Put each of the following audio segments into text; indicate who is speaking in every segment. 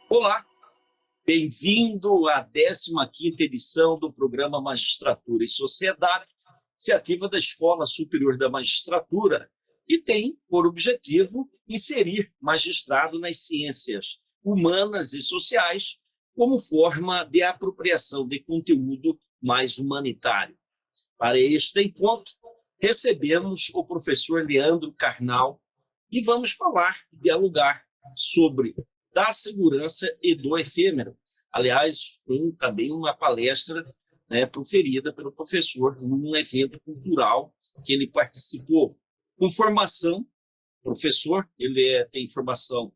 Speaker 1: Olá, bem-vindo à 15ª edição do programa Magistratura e Sociedade, iniciativa da Escola Superior da Magistratura, e tem por objetivo inserir magistrado nas ciências humanas e sociais como forma de apropriação de conteúdo mais humanitário. Para este encontro, recebemos o professor Leandro Carnal e vamos dialogar sobre da segurança e do efêmero. Aliás, tem também uma palestra proferida pelo professor num evento cultural que ele participou. Com formação, professor, ele tem formação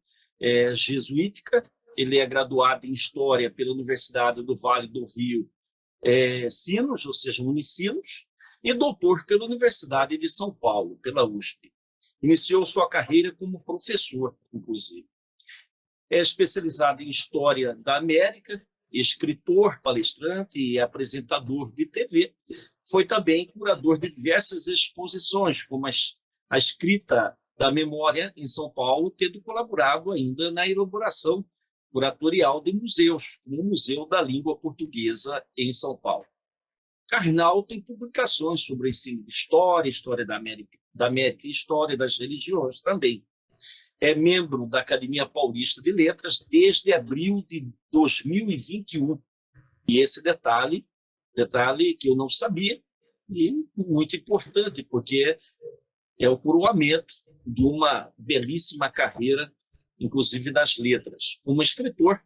Speaker 1: jesuítica, ele é graduado em História pela Universidade do Vale do Rio Sinos, ou seja, Unicinos, e doutor pela Universidade de São Paulo, pela USP. Iniciou sua carreira como professor, inclusive. É especializado em História da América, escritor, palestrante e apresentador de TV. Foi também curador de diversas exposições, como a escrita da memória em São Paulo, tendo colaborado ainda na elaboração curatorial de museus, como o Museu da Língua Portuguesa em São Paulo. Carnal tem publicações sobre ensino de história, história da América e história das religiões também. É membro da Academia Paulista de Letras desde abril de 2021. E esse detalhe que eu não sabia, e muito importante, porque é o coroamento de uma belíssima carreira, inclusive das letras. Como escritor,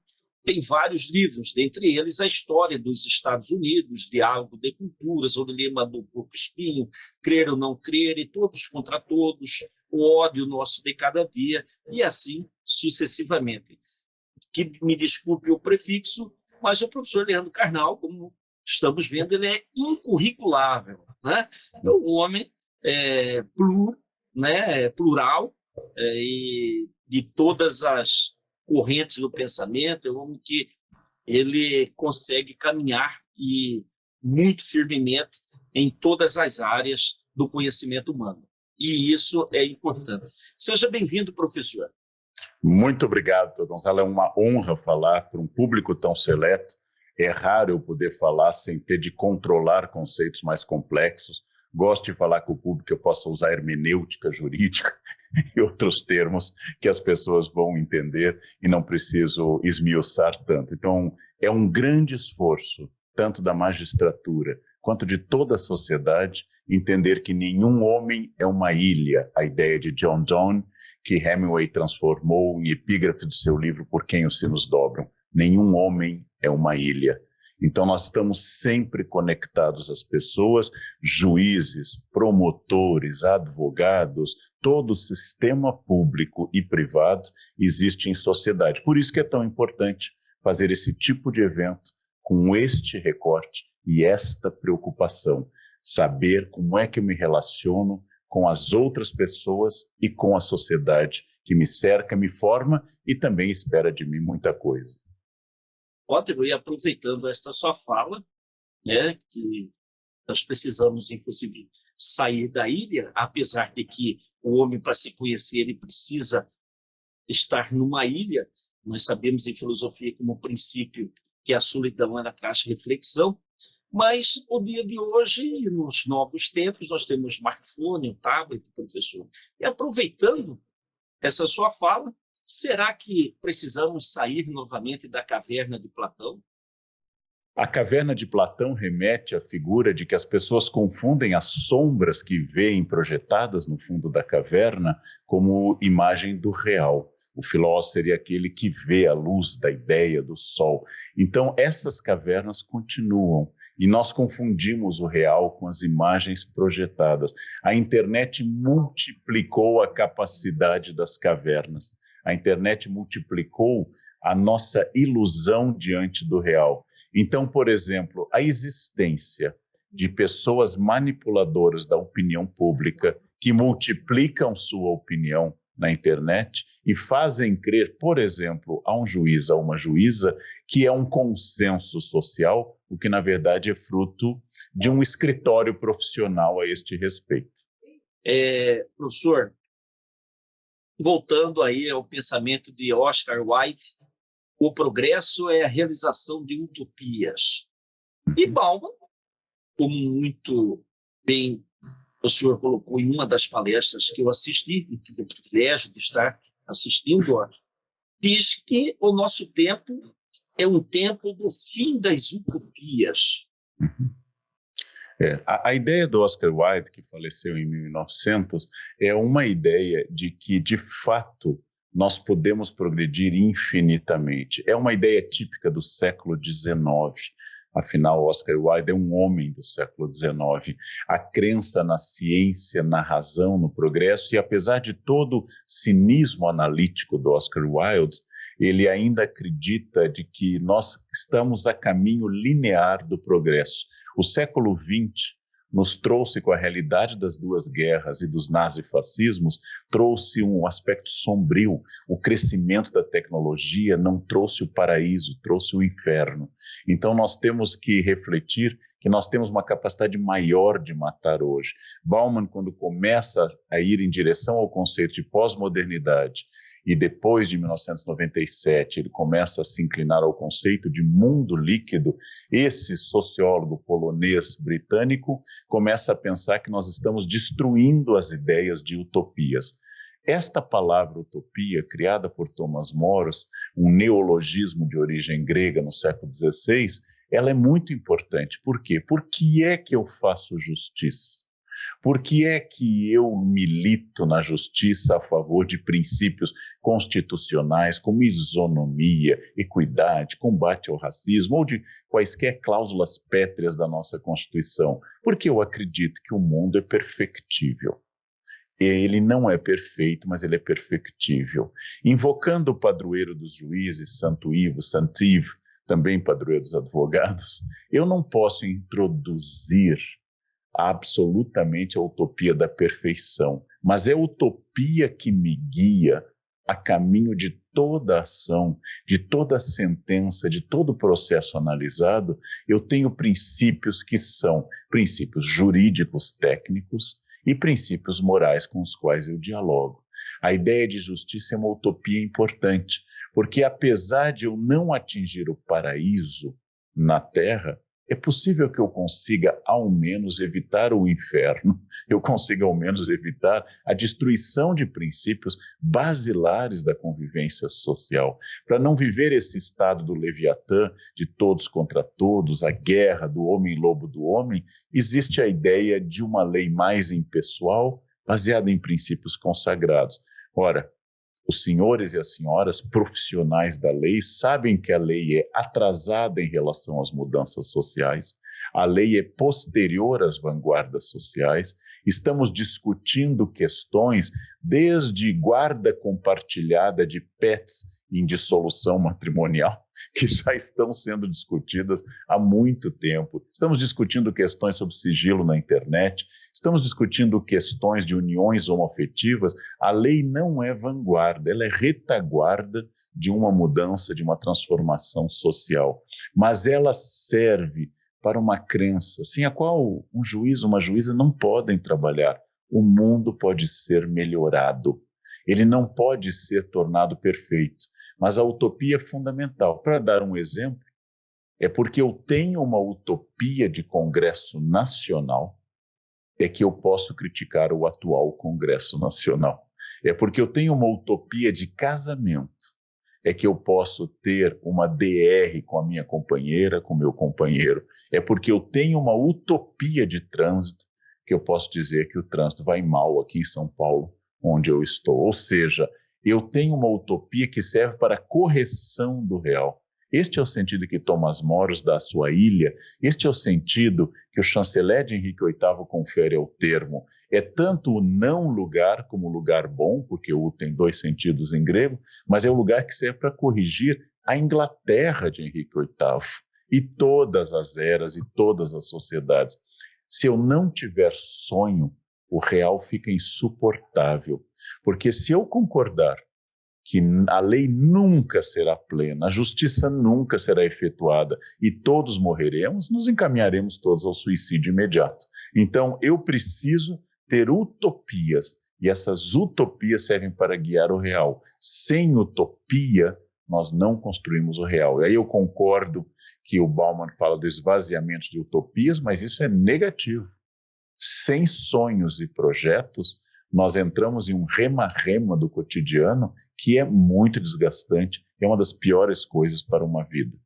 Speaker 1: tem vários livros, dentre eles A História dos Estados Unidos, Diálogo de Culturas, O Dilema do Porco Espinho, Crer ou Não Crer, e Todos contra Todos, O Ódio Nosso de Cada Dia, e assim sucessivamente. Que me desculpe o prefixo, mas o professor Leandro Carnal, como estamos vendo, ele é incurriculável, né? É um homem plural, e de todas as correntes do pensamento, é um homem que ele consegue caminhar e muito firmemente em todas as áreas do conhecimento humano. E isso é importante. Seja bem-vindo, professor.
Speaker 2: Muito obrigado, doutor Gonçalo. É uma honra falar para um público tão seleto. É raro eu poder falar sem ter de controlar conceitos mais complexos. Gosto de falar com o público que eu possa usar hermenêutica jurídica e outros termos que as pessoas vão entender e não preciso esmiuçar tanto. Então, é um grande esforço, tanto da magistratura quanto de toda a sociedade, entender que nenhum homem é uma ilha. A ideia de John Donne, que Hemingway transformou em epígrafe do seu livro Por Quem os Sinos Dobram. Nenhum homem é uma ilha. Então, nós estamos sempre conectados às pessoas, juízes, promotores, advogados, todo o sistema público e privado existe em sociedade. Por isso que é tão importante fazer esse tipo de evento com este recorte e esta preocupação. Saber como é que eu me relaciono com as outras pessoas e com a sociedade que me cerca, me forma e também espera de mim muita coisa.
Speaker 1: Ótimo, e aproveitando esta sua fala, que nós precisamos, inclusive, sair da ilha, apesar de que o homem, para se conhecer, ele precisa estar numa ilha. Nós sabemos em filosofia como princípio que a solidão ela traz reflexão, mas o dia de hoje, nos novos tempos, nós temos smartphone, o tablet, professor. E aproveitando essa sua fala, será que precisamos sair novamente da caverna de Platão?
Speaker 2: A caverna de Platão remete à figura de que as pessoas confundem as sombras que veem projetadas no fundo da caverna como imagem do real. O filósofo seria aquele que vê a luz da ideia do sol. Então, essas cavernas continuam e nós confundimos o real com as imagens projetadas. A internet multiplicou a capacidade das cavernas. A internet multiplicou a nossa ilusão diante do real. Então, por exemplo, a existência de pessoas manipuladoras da opinião pública que multiplicam sua opinião na internet e fazem crer, por exemplo, a um juiz, a uma juíza, que é um consenso social, o que, na verdade, é fruto de um escritório profissional a este respeito.
Speaker 1: Professor, voltando aí ao pensamento de Oscar Wilde, o progresso é a realização de utopias. E Bauman, como muito bem o senhor colocou em uma das palestras que eu assisti, e tive o privilégio de estar assistindo, diz que o nosso tempo é um tempo do fim das utopias.
Speaker 2: A ideia do Oscar Wilde, que faleceu em 1900, é uma ideia de que, de fato, nós podemos progredir infinitamente. É uma ideia típica do século XIX. Afinal, Oscar Wilde é um homem do século XIX. A crença na ciência, na razão, no progresso, e apesar de todo o cinismo analítico do Oscar Wilde, ele ainda acredita de que nós estamos a caminho linear do progresso. O século XX nos trouxe, com a realidade das duas guerras e dos nazifascismos, trouxe um aspecto sombrio. O crescimento da tecnologia não trouxe o paraíso, trouxe o inferno. Então nós temos que refletir que nós temos uma capacidade maior de matar hoje. Bauman, quando começa a ir em direção ao conceito de pós-modernidade, e depois de 1997 ele começa a se inclinar ao conceito de mundo líquido, esse sociólogo polonês-britânico começa a pensar que nós estamos destruindo as ideias de utopias. Esta palavra utopia, criada por Thomas Moros, um neologismo de origem grega no século XVI, ela é muito importante. Por quê? Por que é que eu faço justiça? Por que é que eu milito na justiça a favor de princípios constitucionais como isonomia, equidade, combate ao racismo ou de quaisquer cláusulas pétreas da nossa Constituição? Porque eu acredito que o mundo é perfectível. Ele não é perfeito, mas ele é perfectível. Invocando o padroeiro dos juízes, Santo Ivo, Santivo, também padroeiro dos advogados, eu não posso introduzir absolutamente a utopia da perfeição, mas é a utopia que me guia a caminho de toda ação, de toda sentença, de todo processo analisado. Eu tenho princípios que são princípios jurídicos técnicos e princípios morais com os quais eu dialogo. A ideia de justiça é uma utopia importante, porque apesar de eu não atingir o paraíso na Terra, é possível que eu consiga ao menos evitar o inferno, eu consiga ao menos evitar a destruição de princípios basilares da convivência social, para não viver esse estado do Leviatã, de todos contra todos, a guerra do homem-lobo do homem. Existe a ideia de uma lei mais impessoal, baseada em princípios consagrados. Ora, os senhores e as senhoras profissionais da lei sabem que a lei é atrasada em relação às mudanças sociais, a lei é posterior às vanguardas sociais. Estamos discutindo questões desde guarda compartilhada de pets em dissolução matrimonial, que já estão sendo discutidas há muito tempo. Estamos discutindo questões sobre sigilo na internet, estamos discutindo questões de uniões homoafetivas. A lei não é vanguarda, ela é retaguarda de uma mudança, de uma transformação social, mas ela serve para uma crença sem a qual um juiz, uma juíza não podem trabalhar. O mundo pode ser melhorado, ele não pode ser tornado perfeito, mas a utopia é fundamental. Para dar um exemplo, é porque eu tenho uma utopia de Congresso Nacional, é que eu posso criticar o atual Congresso Nacional. É porque eu tenho uma utopia de casamento, é que eu posso ter uma DR com a minha companheira, com o meu companheiro. É porque eu tenho uma utopia de trânsito, que eu posso dizer que o trânsito vai mal aqui em São Paulo, onde eu estou. Ou seja, eu tenho uma utopia que serve para a correção do real. Este é o sentido que Thomas Moros dá à sua ilha, este é o sentido que o chanceler de Henrique VIII confere ao termo. É tanto o não lugar como o lugar bom, porque o tem dois sentidos em grego, mas é o lugar que serve para corrigir a Inglaterra de Henrique VIII e todas as eras e todas as sociedades. Se eu não tiver sonho, o real fica insuportável, porque se eu concordar que a lei nunca será plena, a justiça nunca será efetuada e todos morreremos, nos encaminharemos todos ao suicídio imediato. Então, eu preciso ter utopias, e essas utopias servem para guiar o real. Sem utopia, nós não construímos o real. E aí eu concordo que o Bauman fala do esvaziamento de utopias, mas isso é negativo. Sem sonhos e projetos, nós entramos em um rema-rema do cotidiano que é muito desgastante, é uma das piores coisas para uma vida.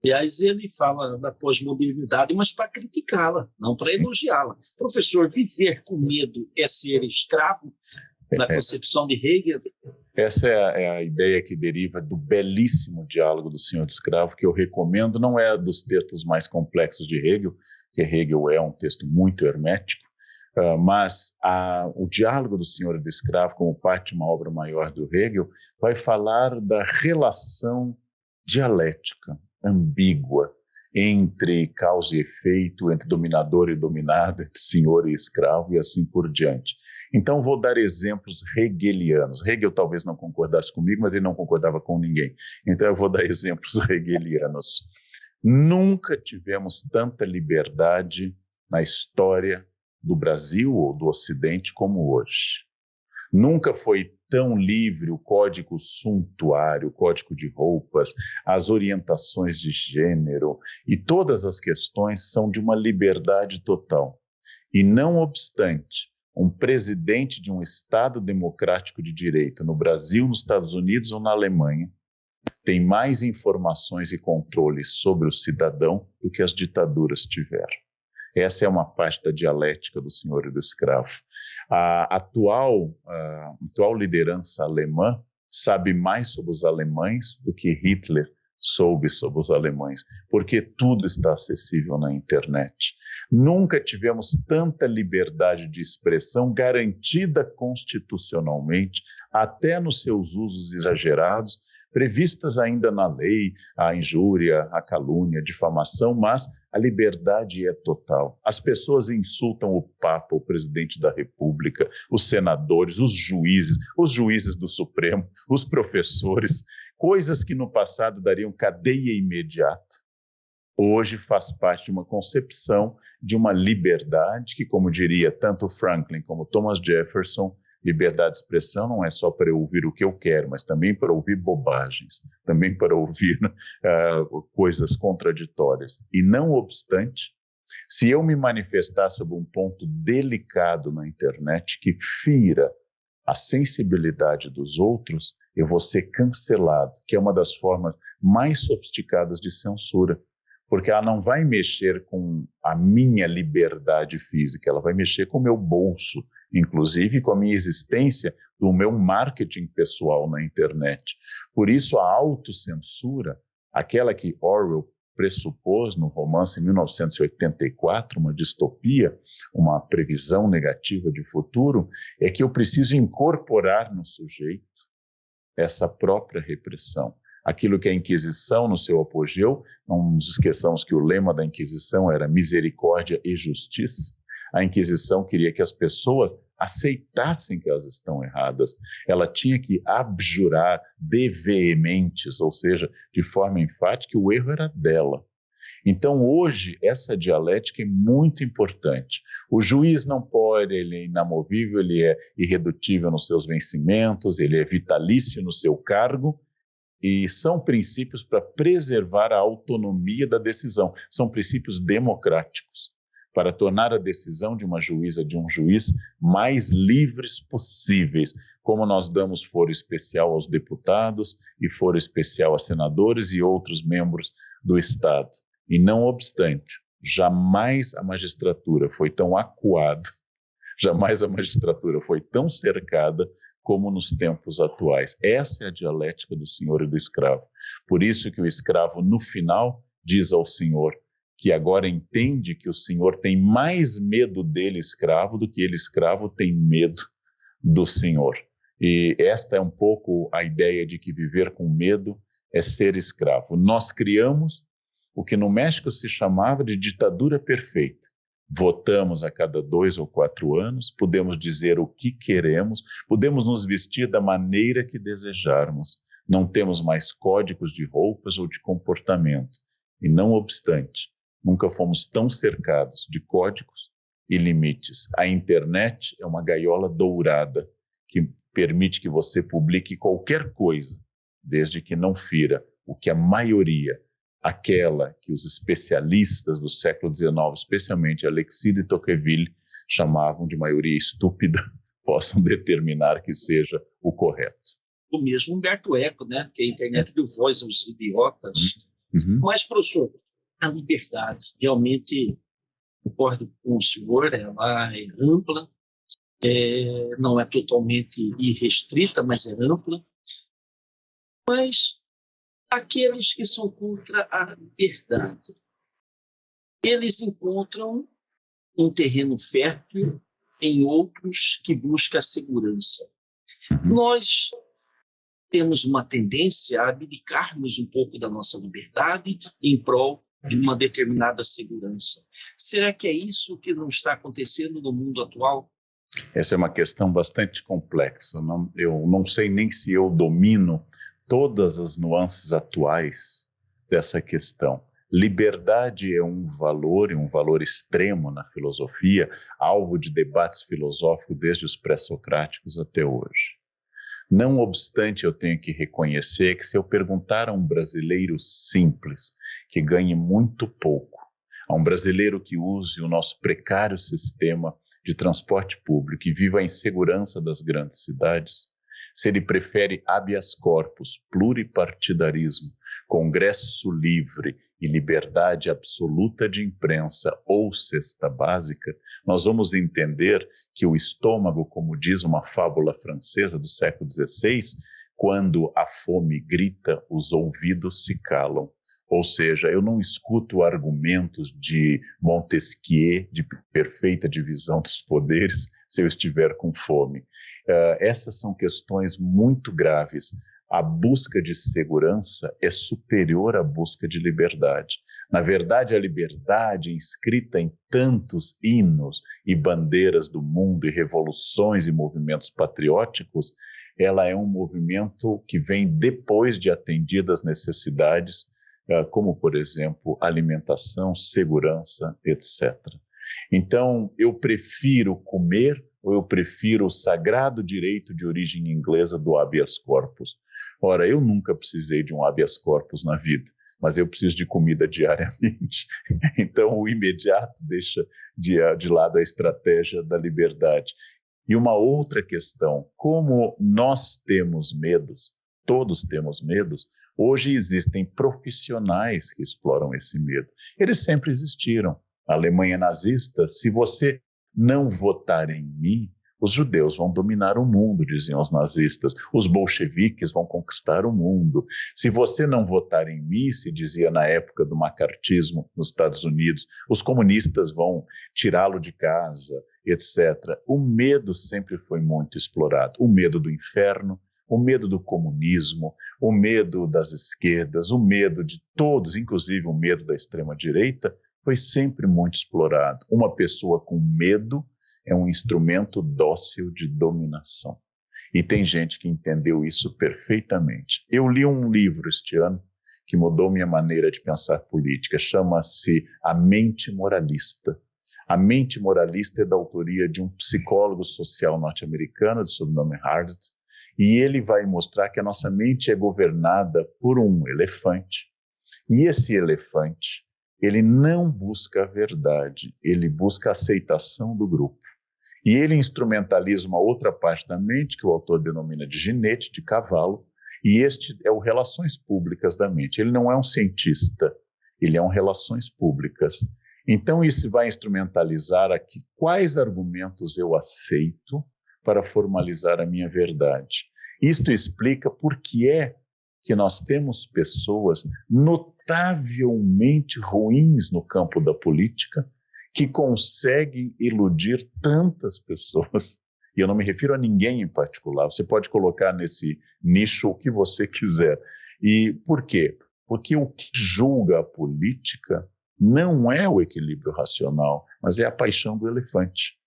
Speaker 1: Aliás, ele fala da pós-modernidade, mas para criticá-la, não para elogiá-la. Professor, viver com medo é ser escravo, na concepção de Hegel?
Speaker 2: Essa é a ideia que deriva do belíssimo diálogo do Senhor do Escravo, que eu recomendo, não é dos textos mais complexos de Hegel, que Hegel é um texto muito hermético, mas o diálogo do Senhor do Escravo, como parte de uma obra maior do Hegel, vai falar da relação dialética, ambígua, entre causa e efeito, entre dominador e dominado, entre senhor e escravo e assim por diante. Então vou dar exemplos hegelianos. Hegel talvez não concordasse comigo, mas ele não concordava com ninguém. Então eu vou dar exemplos hegelianos. Nunca tivemos tanta liberdade na história do Brasil ou do Ocidente como hoje. Nunca foi tão livre o código suntuário, o código de roupas, as orientações de gênero e todas as questões são de uma liberdade total. E não obstante, um presidente de um Estado democrático de direito no Brasil, nos Estados Unidos ou na Alemanha tem mais informações e controles sobre o cidadão do que as ditaduras tiveram. Essa é uma parte da dialética do senhor e do escravo. A atual liderança alemã sabe mais sobre os alemães do que Hitler soube sobre os alemães, porque tudo está acessível na internet. Nunca tivemos tanta liberdade de expressão garantida constitucionalmente, até nos seus usos exagerados, previstas ainda na lei, a injúria, a calúnia, a difamação, mas a liberdade é total. As pessoas insultam o Papa, o presidente da República, os senadores, os juízes do Supremo, os professores, coisas que no passado dariam cadeia imediata. Hoje faz parte de uma concepção de uma liberdade que, como diria tanto Franklin como Thomas Jefferson, liberdade de expressão não é só para eu ouvir o que eu quero, mas também para ouvir bobagens, também para ouvir coisas contraditórias. E não obstante, se eu me manifestar sobre um ponto delicado na internet que fira a sensibilidade dos outros, eu vou ser cancelado, que é uma das formas mais sofisticadas de censura, porque ela não vai mexer com a minha liberdade física, ela vai mexer com o meu bolso, inclusive com a minha existência do meu marketing pessoal na internet. Por isso, a autocensura, aquela que Orwell pressupôs no romance 1984, uma distopia, uma previsão negativa de futuro, é que eu preciso incorporar no sujeito essa própria repressão. Aquilo que a Inquisição, no seu apogeu, não nos esqueçamos que o lema da Inquisição era misericórdia e justiça. A Inquisição queria que as pessoas aceitassem que elas estão erradas. Ela tinha que abjurar de veementes, ou seja, de forma enfática, que o erro era dela. Então, hoje, essa dialética é muito importante. O juiz não pode, ele é inamovível, ele é irredutível nos seus vencimentos, ele é vitalício no seu cargo, e são princípios para preservar a autonomia da decisão. São princípios democráticos, para tornar a decisão de uma juíza, de um juiz, mais livres possíveis, como nós damos foro especial aos deputados e foro especial a senadores e outros membros do Estado. E não obstante, jamais a magistratura foi tão acuada, jamais a magistratura foi tão cercada como nos tempos atuais. Essa é a dialética do senhor e do escravo. Por isso que o escravo, no final, diz ao senhor que agora entende que o senhor tem mais medo dele, escravo, do que ele, escravo, tem medo do senhor. E esta é um pouco a ideia de que viver com medo é ser escravo. Nós criamos o que no México se chamava de ditadura perfeita. Votamos a cada 2 ou 4 anos, podemos dizer o que queremos, podemos nos vestir da maneira que desejarmos. Não temos mais códigos de roupas ou de comportamento. E não obstante, nunca fomos tão cercados de códigos e limites. A internet é uma gaiola dourada que permite que você publique qualquer coisa, desde que não fira o que a maioria, aquela que os especialistas do século XIX, especialmente Alexis de Tocqueville, chamavam de maioria estúpida, possam determinar que seja o correto.
Speaker 1: O mesmo Humberto Eco, né? Que a internet deu voz aos idiotas.
Speaker 2: Uhum.
Speaker 1: Mas, professor, a liberdade, realmente, concordo com o senhor, ela é ampla, não é totalmente irrestrita, mas é ampla. Mas aqueles que são contra a liberdade, eles encontram um terreno fértil em outros que buscam a segurança. Nós temos uma tendência a abdicarmos um pouco da nossa liberdade em prol de uma determinada segurança. Será que é isso que não está acontecendo no mundo atual?
Speaker 2: Essa é uma questão bastante complexa. Eu não sei nem se eu domino todas as nuances atuais dessa questão. Liberdade é um valor extremo na filosofia, alvo de debates filosóficos desde os pré-socráticos até hoje. Não obstante, eu tenho que reconhecer que se eu perguntar a um brasileiro simples, que ganhe muito pouco, a um brasileiro que use o nosso precário sistema de transporte público e viva a insegurança das grandes cidades, se ele prefere habeas corpus, pluripartidarismo, congresso livre e liberdade absoluta de imprensa ou cesta básica, nós vamos entender que o estômago, como diz uma fábula francesa do século XVI, quando a fome grita, os ouvidos se calam. Ou seja, eu não escuto argumentos de Montesquieu, de perfeita divisão dos poderes, se eu estiver com fome. Essas são questões muito graves. A busca de segurança é superior à busca de liberdade. Na verdade, a liberdade, inscrita em tantos hinos e bandeiras do mundo, e revoluções e movimentos patrióticos, ela é um movimento que vem depois de atendidas necessidades, como, por exemplo, alimentação, segurança, etc. Então, eu prefiro comer ou eu prefiro o sagrado direito de origem inglesa do habeas corpus? Ora, eu nunca precisei de um habeas corpus na vida, mas eu preciso de comida diariamente. Então, o imediato deixa de lado a estratégia da liberdade. E uma outra questão, como nós temos medos, todos temos medos, hoje existem profissionais que exploram esse medo. Eles sempre existiram. A Alemanha nazista, se você não votar em mim, os judeus vão dominar o mundo, diziam os nazistas. Os bolcheviques vão conquistar o mundo. Se você não votar em mim, se dizia na época do macartismo nos Estados Unidos, os comunistas vão tirá-lo de casa, etc. O medo sempre foi muito explorado. O medo do inferno, o medo do comunismo, o medo das esquerdas, o medo de todos, inclusive o medo da extrema-direita, foi sempre muito explorado. Uma pessoa com medo é um instrumento dócil de dominação. E tem gente que entendeu isso perfeitamente. Eu li um livro este ano que mudou minha maneira de pensar política, chama-se A Mente Moralista. A Mente Moralista é da autoria de um psicólogo social norte-americano, de sobrenome Hardt, e ele vai mostrar que a nossa mente é governada por um elefante. E esse elefante, ele não busca a verdade, ele busca a aceitação do grupo. E ele instrumentaliza uma outra parte da mente, que o autor denomina de ginete, de cavalo, e este é o relações públicas da mente. Ele não é um cientista, ele é um relações públicas. Então isso vai instrumentalizar aqui quais argumentos eu aceito para formalizar a minha verdade. Isto explica por que é que nós temos pessoas notavelmente ruins no campo da política que conseguem iludir tantas pessoas. E eu não me refiro a ninguém em particular. Você pode colocar nesse nicho o que você quiser. E por quê? Porque o que julga a política não é o equilíbrio racional, mas é a paixão do elefante.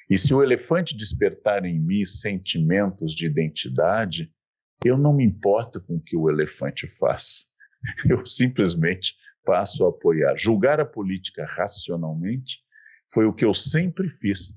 Speaker 2: E se o elefante despertar em mim sentimentos de identidade, eu não me importo com o que o elefante faz. Eu simplesmente passo a apoiar. Julgar a política racionalmente Foi o que eu sempre fiz.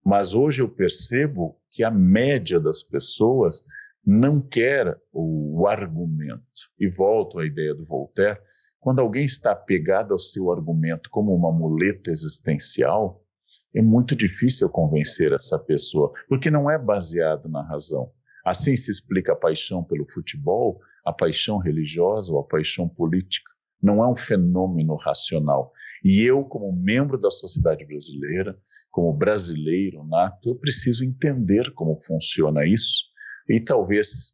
Speaker 2: Mas hoje eu percebo que a média das pessoas não quer o argumento. E volto à ideia do Voltaire, quando alguém está apegado ao seu argumento como uma muleta existencial, é muito difícil convencer essa pessoa, porque não é baseado na razão. Assim se explica a paixão pelo futebol, a paixão religiosa ou a paixão política. Não é um fenômeno racional. E eu, como membro da sociedade brasileira, como brasileiro nato, eu preciso entender como funciona isso e talvez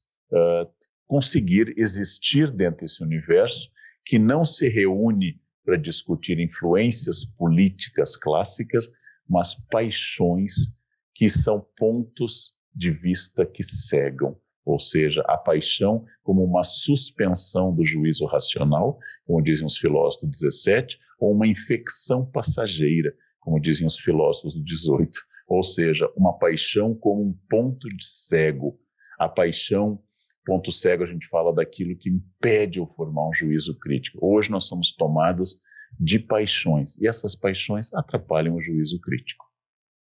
Speaker 2: conseguir existir dentro desse universo que não se reúne para discutir influências políticas clássicas, mas paixões que são pontos de vista que cegam, ou seja, a paixão como uma suspensão do juízo racional, como dizem os filósofos do 17, ou uma infecção passageira, como dizem os filósofos do 18, ou seja, uma paixão como um ponto de cego. A paixão, ponto cego, a gente fala daquilo que impede eu formar um juízo crítico. Hoje nós somos tomados de paixões, e essas paixões atrapalham o juízo crítico.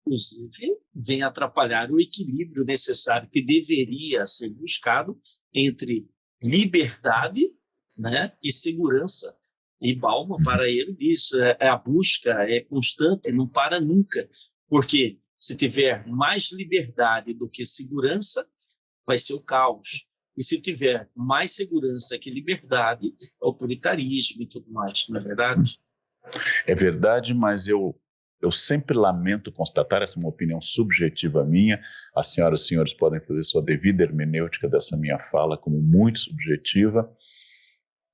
Speaker 1: Inclusive, vem atrapalhar o equilíbrio necessário que deveria ser buscado entre liberdade, né, e segurança. E Bauman, para ele, diz, a busca é constante, não para nunca, porque se tiver mais liberdade do que segurança, vai ser o caos. E se tiver mais segurança que liberdade, é autoritarismo e tudo mais, não é verdade?
Speaker 2: É verdade, mas eu sempre lamento constatar, essa é uma opinião subjetiva minha, as senhoras e senhores podem fazer sua devida hermenêutica dessa minha fala como muito subjetiva.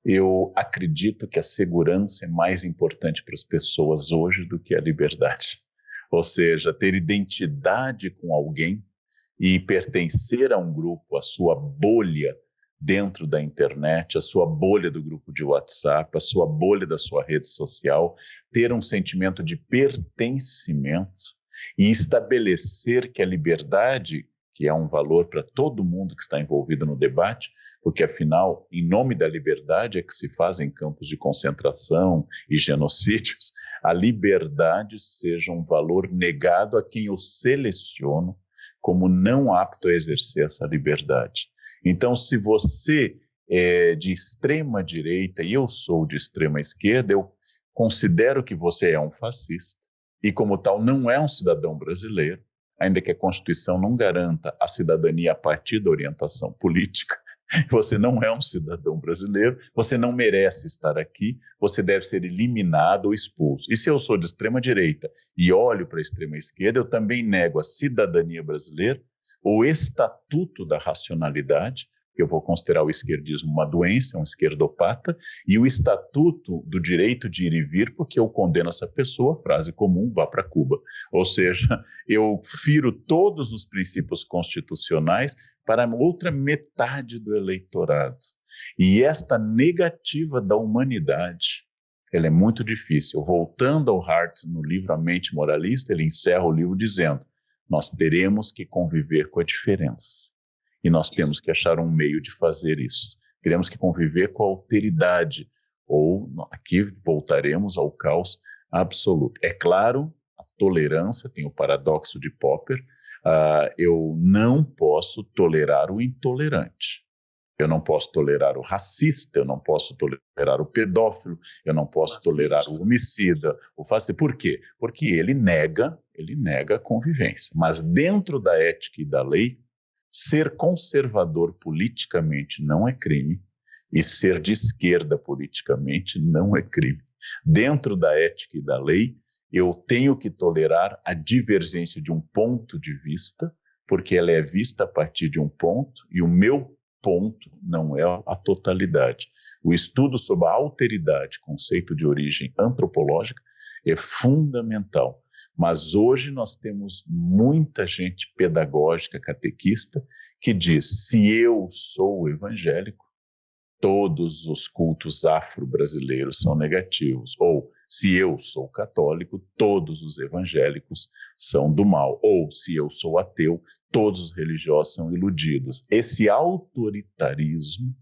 Speaker 2: Eu acredito que a segurança é mais importante para as pessoas hoje do que a liberdade. Ou seja, ter identidade com alguém e pertencer a um grupo, a sua bolha dentro da internet, a sua bolha do grupo de WhatsApp, a sua bolha da sua rede social, ter um sentimento de pertencimento e estabelecer que a liberdade, que é um valor para todo mundo que está envolvido no debate, porque, afinal, em nome da liberdade é que se fazem campos de concentração e genocídios, a liberdade seja um valor negado a quem eu seleciono como não apto a exercer essa liberdade. Então, se você é de extrema direita e eu sou de extrema esquerda, eu considero que você é um fascista e, como tal, não é um cidadão brasileiro, ainda que a Constituição não garanta a cidadania a partir da orientação política. Você não é um cidadão brasileiro, você não merece estar aqui, você deve ser eliminado ou expulso. E se eu sou de extrema direita e olho para a extrema esquerda, eu também nego a cidadania brasileira, o estatuto da racionalidade, que eu vou considerar o esquerdismo uma doença, um esquerdopata, e o estatuto do direito de ir e vir, porque eu condeno essa pessoa, frase comum, vá para Cuba. Ou seja, eu firo todos os princípios constitucionais para a outra metade do eleitorado. E esta negativa da humanidade, ela é muito difícil. Voltando ao Hart, no livro A Mente Moralista, ele encerra o livro dizendo: nós teremos que conviver com a diferença. E nós temos que achar um meio de fazer isso. Teremos que conviver com a alteridade, ou aqui voltaremos ao caos absoluto. É claro, a tolerância tem o paradoxo de Popper, eu não posso tolerar o intolerante. Eu não posso tolerar o racista, eu não posso tolerar o pedófilo, eu não posso tolerar o homicida, o fascista. Por quê? Porque ele nega a convivência. Mas dentro da ética e da lei, ser conservador politicamente não é crime e ser de esquerda politicamente não é crime. Dentro da ética e da lei, eu tenho que tolerar a divergência de um ponto de vista, porque ela é vista a partir de um ponto e o meu ponto não é a totalidade. O estudo sobre a alteridade, conceito de origem antropológica, é fundamental. Mas hoje nós temos muita gente pedagógica, catequista, que diz: se eu sou evangélico, todos os cultos afro-brasileiros são negativos. Ou, se eu sou católico, todos os evangélicos são do mal. Ou, se eu sou ateu, todos os religiosos são iludidos. Esse autoritarismo,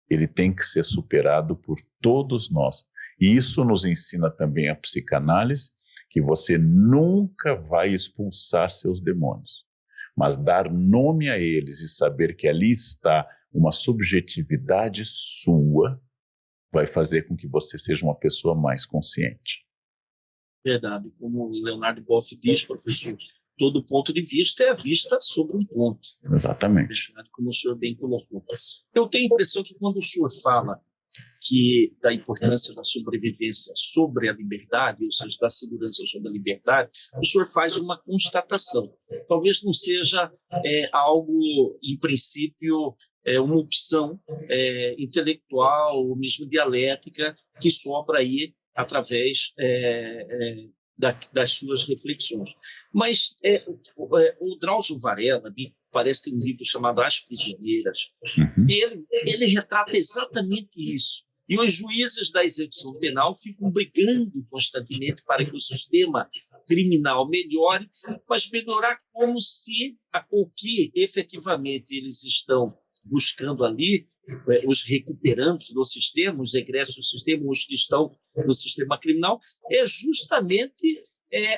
Speaker 2: ele tem que ser superado por todos nós. E isso nos ensina também a psicanálise, que você nunca vai expulsar seus demônios, mas dar nome a eles e saber que ali está uma subjetividade sua, vai fazer com que você seja uma pessoa mais consciente.
Speaker 1: Verdade. Como o Leonardo Boff diz, professor, todo ponto de vista é a vista sobre um ponto.
Speaker 2: Exatamente.
Speaker 1: Como o senhor bem colocou. Eu tenho a impressão que quando o senhor fala da importância da sobrevivência sobre a liberdade, ou seja, da segurança sobre a liberdade, o senhor faz uma constatação. Talvez não seja algo, em princípio, uma opção intelectual ou mesmo dialética que sobra aí através das suas reflexões. Mas o Drauzio Varela, parece que tem um livro chamado As Prisioneiras, ele retrata exatamente isso. E os juízes da execução penal ficam brigando constantemente para que o sistema criminal melhore, mas melhorar como se o que efetivamente eles estão buscando ali, os recuperantes do sistema, os egressos do sistema, os que estão no sistema criminal, é justamente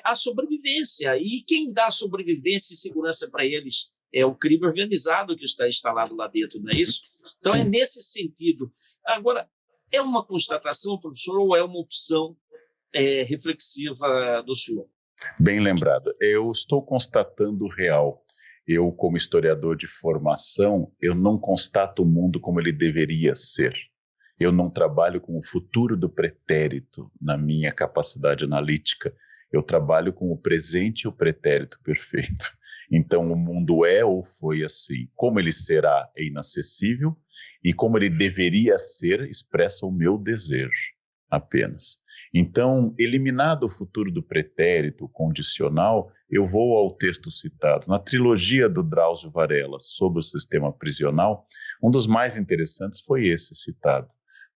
Speaker 1: a sobrevivência. E quem dá sobrevivência e segurança para eles é o crime organizado que está instalado lá dentro, não é isso? Então, é nesse sentido. Agora, é uma constatação, professor, ou é uma opção reflexiva do senhor?
Speaker 2: Bem lembrado. Eu estou constatando o real. Eu, como historiador de formação, eu não constato o mundo como ele deveria ser. Eu não trabalho com o futuro do pretérito na minha capacidade analítica. Eu trabalho com o presente e o pretérito perfeito. Então, o mundo é ou foi assim. Como ele será é inacessível, e como ele deveria ser expressa o meu desejo apenas. Então, eliminado o futuro do pretérito condicional, eu vou ao texto citado. Na trilogia do Drauzio Varela sobre o sistema prisional, um dos mais interessantes foi esse citado.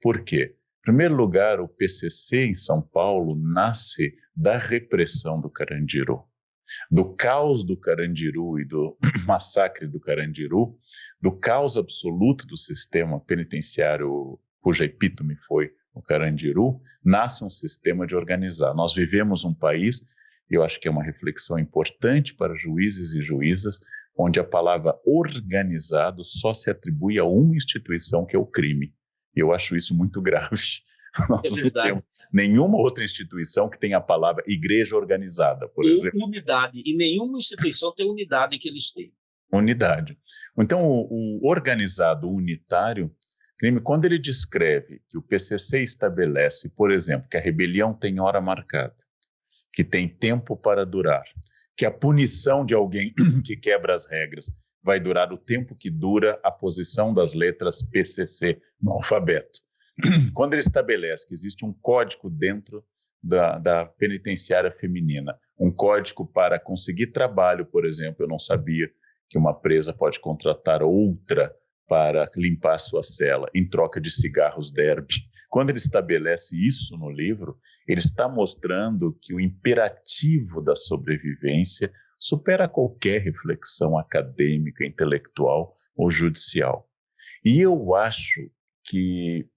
Speaker 2: Por quê? Em primeiro lugar, o PCC em São Paulo nasce da repressão do Carandiru. Do caos do Carandiru e do massacre do Carandiru, do caos absoluto do sistema penitenciário, cuja epítome foi o Carandiru, nasce um sistema de organizar. Nós vivemos um país, e eu acho que é uma reflexão importante para juízes e juízas, onde a palavra organizado só se atribui a uma instituição, que é o crime. E eu acho isso muito grave. Nós não temos nenhuma outra instituição que tenha a palavra igreja organizada, por exemplo.
Speaker 1: Unidade. E nenhuma instituição tem unidade que eles têm.
Speaker 2: Unidade. Então, o organizado unitário, quando ele descreve que o PCC estabelece, por exemplo, que a rebelião tem hora marcada, que tem tempo para durar, que a punição de alguém que quebra as regras vai durar o tempo que dura a posição das letras PCC no alfabeto. Quando ele estabelece que existe um código dentro da penitenciária feminina, um código para conseguir trabalho, por exemplo, eu não sabia que uma presa pode contratar outra para limpar a sua cela em troca de cigarros derby. Quando ele estabelece isso no livro, ele está mostrando que o imperativo da sobrevivência supera qualquer reflexão acadêmica, intelectual ou judicial. E eu acho que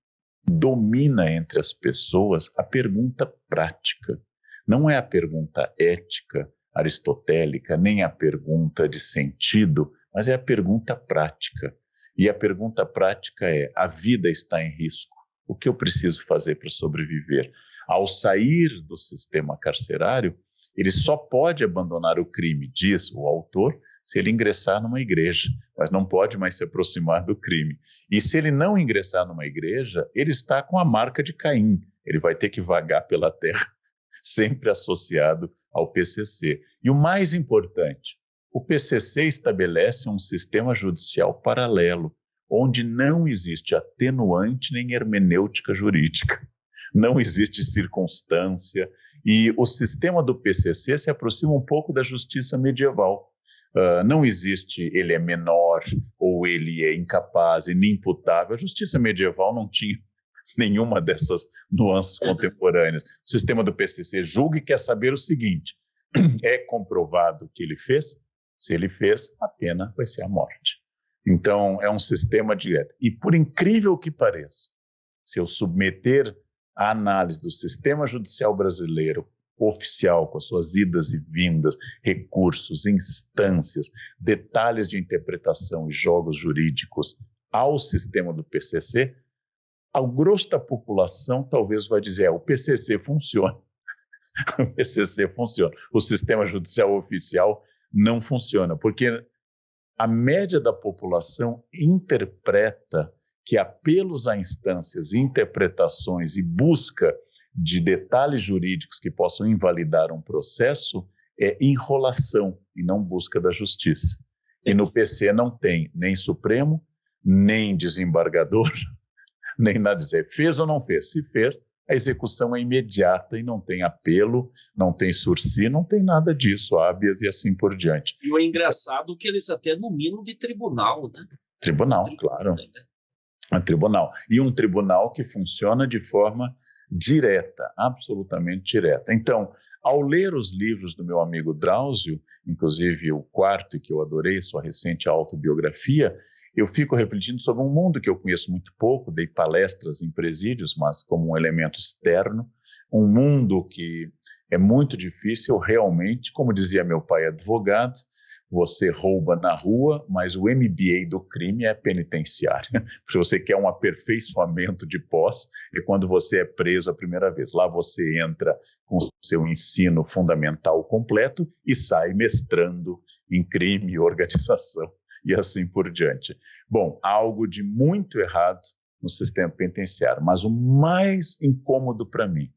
Speaker 2: domina entre as pessoas a pergunta prática. Não é a pergunta ética, aristotélica, nem a pergunta de sentido, mas é a pergunta prática. E a pergunta prática é: a vida está em risco? O que eu preciso fazer para sobreviver? Ao sair do sistema carcerário, ele só pode abandonar o crime, diz o autor, se ele ingressar numa igreja, mas não pode mais se aproximar do crime. E se ele não ingressar numa igreja, ele está com a marca de Caim. Ele vai ter que vagar pela terra, sempre associado ao PCC. E o mais importante, o PCC estabelece um sistema judicial paralelo, onde não existe atenuante nem hermenêutica jurídica. Não existe circunstância, e o sistema do PCC se aproxima um pouco da justiça medieval. Não existe ele é menor ou ele é incapaz e inimputável. A justiça medieval não tinha nenhuma dessas nuances contemporâneas. O sistema do PCC julga e quer saber o seguinte: é comprovado que ele fez? Se ele fez, a pena vai ser a morte. Então, é um sistema direto. E por incrível que pareça, se eu submeter a análise do sistema judicial brasileiro oficial, com as suas idas e vindas, recursos, instâncias, detalhes de interpretação e jogos jurídicos ao sistema do PCC, ao grosso da população talvez vai dizer, o PCC funciona, o PCC funciona, o sistema judicial oficial não funciona, porque a média da população interpreta que apelos a instâncias, interpretações e busca de detalhes jurídicos que possam invalidar um processo é enrolação e não busca da justiça. E no PC não tem nem Supremo, nem desembargador, nem nada dizer, fez ou não fez. Se fez, a execução é imediata e não tem apelo, não tem sursi, não tem nada disso, hábeas e assim por diante.
Speaker 1: E o engraçado é que eles até nominam de tribunal, né?
Speaker 2: Tribunal, claro. Né? Tribunal. E um tribunal que funciona de forma direta, absolutamente direta. Então, ao ler os livros do meu amigo Drauzio, inclusive o quarto, que eu adorei, sua recente autobiografia, eu fico refletindo sobre um mundo que eu conheço muito pouco, dei palestras em presídios, mas como um elemento externo, um mundo que é muito difícil realmente, como dizia meu pai advogado, você rouba na rua, mas o MBA do crime é penitenciário. Se você quer um aperfeiçoamento de pós, é quando você é preso a primeira vez. Lá você entra com o seu ensino fundamental completo e sai mestrando em crime e organização. E assim por diante. Bom, algo de muito errado no sistema penitenciário, mas o mais incômodo para mim,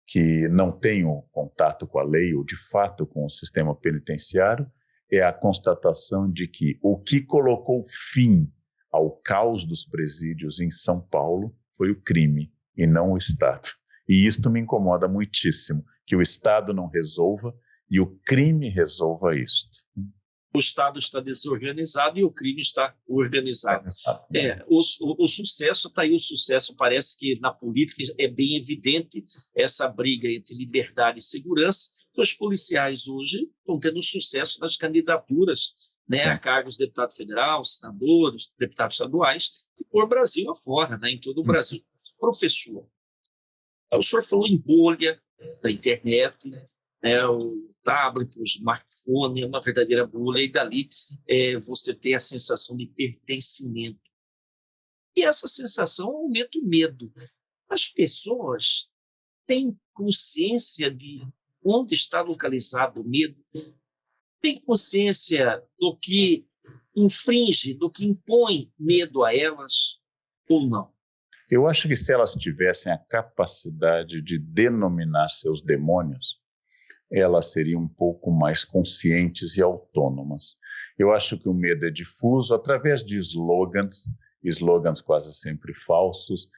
Speaker 2: que não tenho contato com a lei ou de fato com o sistema penitenciário, é a constatação de que o que colocou fim ao caos dos presídios em São Paulo foi o crime e não o Estado. E isto me incomoda muitíssimo, que o Estado não resolva e o crime resolva isto.
Speaker 1: O Estado está desorganizado e o crime está organizado. O sucesso está aí, o sucesso parece que na política é bem evidente essa briga entre liberdade e segurança, que os policiais hoje estão tendo sucesso nas candidaturas, né, a cargos de deputado federal, senadores, deputados estaduais, e por Brasil afora, né, em todo o Brasil. Professor, o senhor falou em bolha da internet, né, o tablet, o smartphone, é uma verdadeira bolha, e dali você tem a sensação de pertencimento. E essa sensação aumenta o medo. As pessoas têm consciência de onde está localizado o medo, têm consciência do que infringe, do que impõe medo a elas, ou não?
Speaker 2: Eu acho que se elas tivessem a capacidade de denominar seus demônios, elas seriam um pouco mais conscientes e autônomas. Eu acho que o medo é difuso através de slogans quase sempre falsos,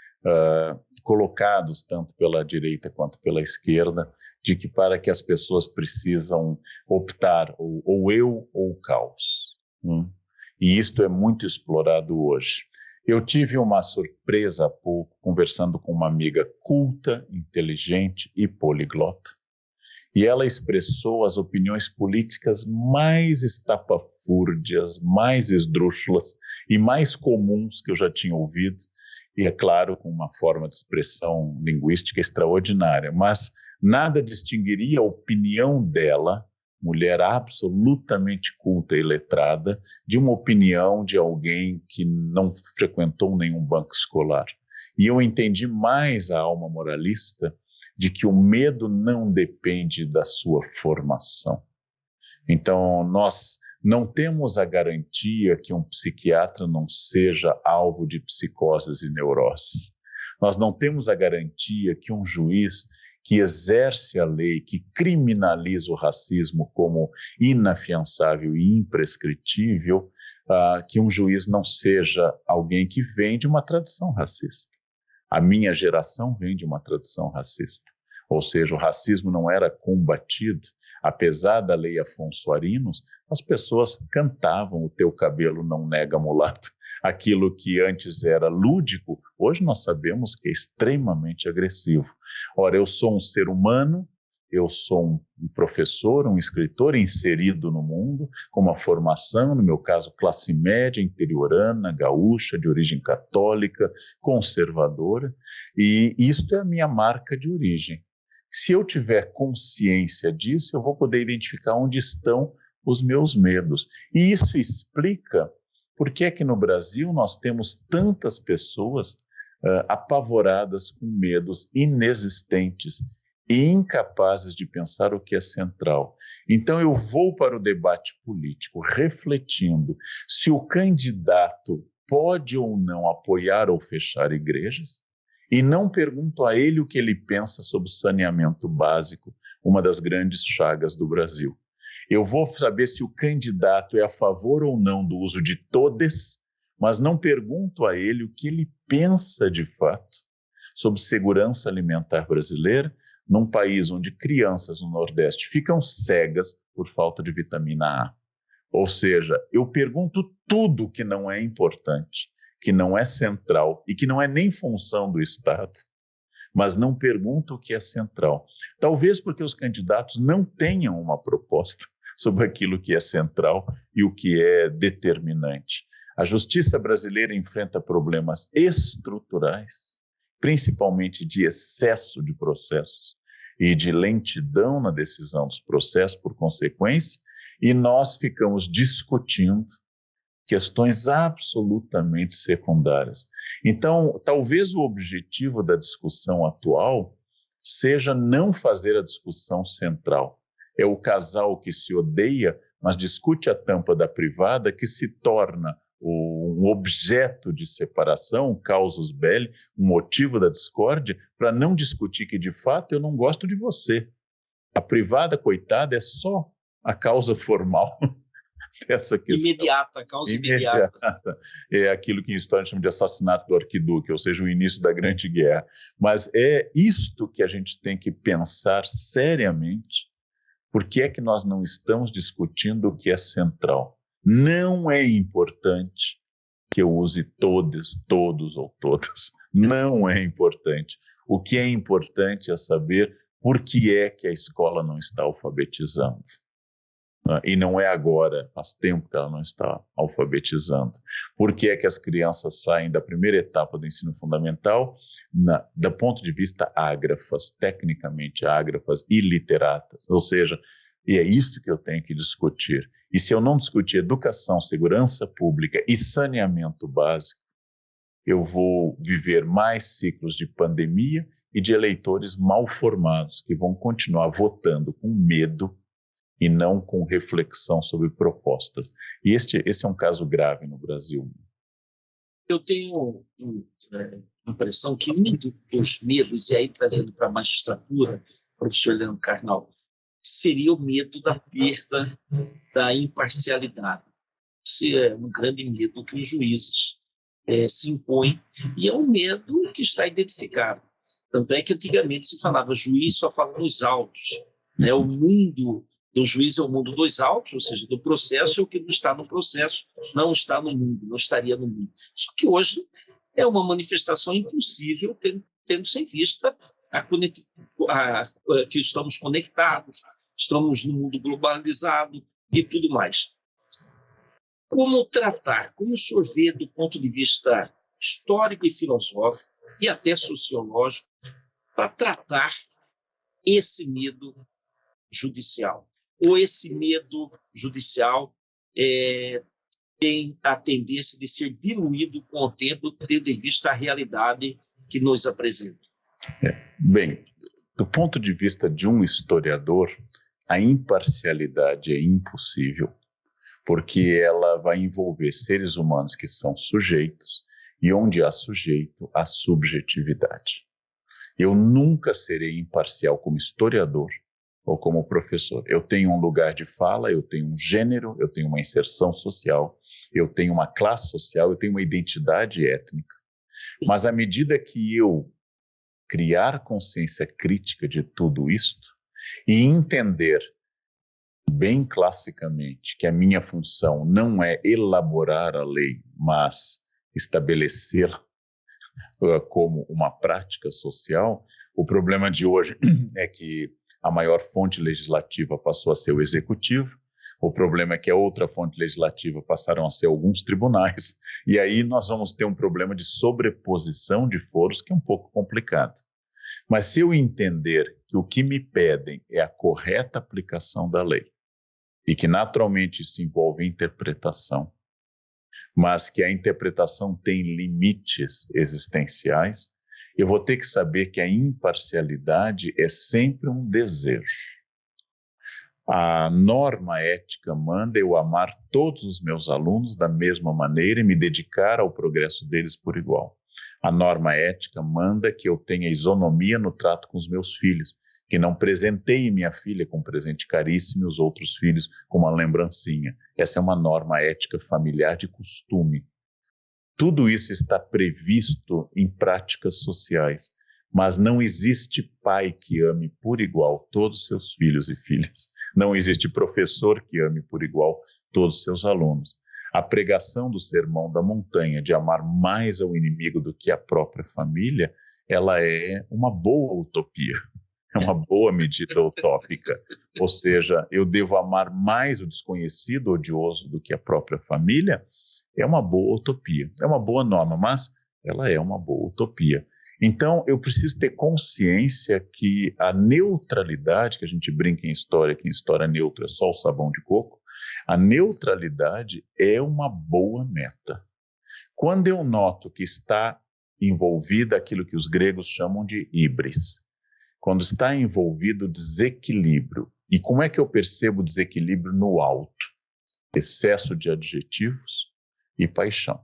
Speaker 2: colocados tanto pela direita quanto pela esquerda, de que para que as pessoas precisam optar ou eu ou o caos. E isto é muito explorado hoje. Eu tive uma surpresa há pouco, conversando com uma amiga culta, inteligente e poliglota, e ela expressou as opiniões políticas mais estapafúrdias, mais esdrúxulas e mais comuns que eu já tinha ouvido, e é claro, com uma forma de expressão linguística extraordinária, mas nada distinguiria a opinião dela, mulher absolutamente culta e letrada, de uma opinião de alguém que não frequentou nenhum banco escolar. E eu entendi mais a alma moralista de que o medo não depende da sua formação. Então, nós não temos a garantia que um psiquiatra não seja alvo de psicoses e neuroses. Nós não temos a garantia que um juiz que exerce a lei, que criminaliza o racismo como inafiançável e imprescritível, que um juiz não seja alguém que vem de uma tradição racista. A minha geração vem de uma tradição racista, ou seja, o racismo não era combatido. Apesar da lei Afonso Arinos, as pessoas cantavam "O teu cabelo não nega mulato". Aquilo que antes era lúdico, hoje nós sabemos que é extremamente agressivo. Ora, eu sou um ser humano, eu sou um professor, um escritor inserido no mundo, com uma formação, no meu caso, classe média, interiorana, gaúcha, de origem católica, conservadora, e isto é a minha marca de origem. Se eu tiver consciência disso, eu vou poder identificar onde estão os meus medos. E isso explica por que é que no Brasil nós temos tantas pessoas apavoradas com medos inexistentes e incapazes de pensar o que é central. Então eu vou para o debate político refletindo se o candidato pode ou não apoiar ou fechar igrejas, e não pergunto a ele o que ele pensa sobre saneamento básico, uma das grandes chagas do Brasil. Eu vou saber se o candidato é a favor ou não do uso de todes, mas não pergunto a ele o que ele pensa de fato sobre segurança alimentar brasileira, num país onde crianças no Nordeste ficam cegas por falta de vitamina A. Ou seja, eu pergunto tudo que não é importante, que não é central e que não é nem função do Estado, mas não pergunto o que é central. Talvez porque os candidatos não tenham uma proposta sobre aquilo que é central e o que é determinante. A justiça brasileira enfrenta problemas estruturais, principalmente de excesso de processos e de lentidão na decisão dos processos por consequência, e nós ficamos discutindo questões absolutamente secundárias. Então, talvez o objetivo da discussão atual seja não fazer a discussão central. É o casal que se odeia, mas discute a tampa da privada, que se torna um objeto de separação, um casus belli, um motivo da discórdia, para não discutir que, de fato, eu não gosto de você. A privada, coitada, é só a causa formal dessa questão.
Speaker 1: Imediata, causa imediata.
Speaker 2: É aquilo que em história a gente chama de assassinato do arquiduque, ou seja, o início da Grande Guerra. Mas é isto que a gente tem que pensar seriamente. Por que é que nós não estamos discutindo o que é central? Não é importante que eu use todos ou todas. Não é importante. O que é importante é saber por que é que a escola não está alfabetizando. E não é agora, faz tempo que ela não está alfabetizando. Por que é que as crianças saem da primeira etapa do ensino fundamental, do ponto de vista ágrafas, tecnicamente ágrafas, iliteratas? Ou seja, e é isso que eu tenho que discutir. E se eu não discutir educação, segurança pública e saneamento básico, eu vou viver mais ciclos de pandemia e de eleitores mal formados, que vão continuar votando com medo e não com reflexão sobre propostas. E esse é um caso grave no Brasil.
Speaker 1: Eu tenho a impressão que um dos medos, e aí trazendo para a magistratura, professor Leandro Carnal, seria o medo da perda da imparcialidade. Esse é um grande medo que os juízes se impõem, e é um medo que está identificado. Tanto é que antigamente se falava juiz só fala nos autos. Né? O mundo do juiz é o mundo dos autos, ou seja, do processo, e o que não está no processo não está no mundo, não estaria no mundo. Só que hoje é uma manifestação impossível, tendo sem vista que estamos conectados, estamos no mundo globalizado e tudo mais. Como tratar, como sorver do ponto de vista histórico e filosófico e até sociológico para tratar esse medo judicial? Ou esse medo judicial tem a tendência de ser diluído com o tempo, tendo em vista a realidade que nos apresenta?
Speaker 2: Bem, do ponto de vista de um historiador, a imparcialidade é impossível, porque ela vai envolver seres humanos que são sujeitos, e onde há sujeito, há subjetividade. Eu nunca serei imparcial como historiador ou como professor. Eu tenho um lugar de fala, eu tenho um gênero, eu tenho uma inserção social, eu tenho uma classe social, eu tenho uma identidade étnica. Mas à medida que eu criar consciência crítica de tudo isto e entender bem classicamente que a minha função não é elaborar a lei, mas estabelecê-la como uma prática social, o problema de hoje é que a maior fonte legislativa passou a ser o executivo, o problema é que a outra fonte legislativa passaram a ser alguns tribunais, e aí nós vamos ter um problema de sobreposição de foros que é um pouco complicado. Mas se eu entender que o que me pedem é a correta aplicação da lei, e que naturalmente isso envolve interpretação, mas que a interpretação tem limites existenciais, eu vou ter que saber que a imparcialidade é sempre um desejo. A norma ética manda eu amar todos os meus alunos da mesma maneira e me dedicar ao progresso deles por igual. A norma ética manda que eu tenha isonomia no trato com os meus filhos, que não presenteie minha filha com um presente caríssimo e os outros filhos com uma lembrancinha. Essa é uma norma ética familiar de costume. Tudo isso está previsto em práticas sociais, mas não existe pai que ame por igual todos os seus filhos e filhas. Não existe professor que ame por igual todos os seus alunos. A pregação do Sermão da Montanha de amar mais ao inimigo do que a própria família, ela é uma boa utopia. É uma boa medida utópica. Ou seja, eu devo amar mais o desconhecido odioso do que a própria família. É uma boa utopia. É uma boa norma, mas ela é uma boa utopia. Então, eu preciso ter consciência que a neutralidade, que a gente brinca em história, que em história neutra é só o sabão de coco, a neutralidade é uma boa meta. Quando eu noto que está envolvida aquilo que os gregos chamam de híbris, quando está envolvido desequilíbrio. E como é que eu percebo desequilíbrio no alto? Excesso de adjetivos e paixão.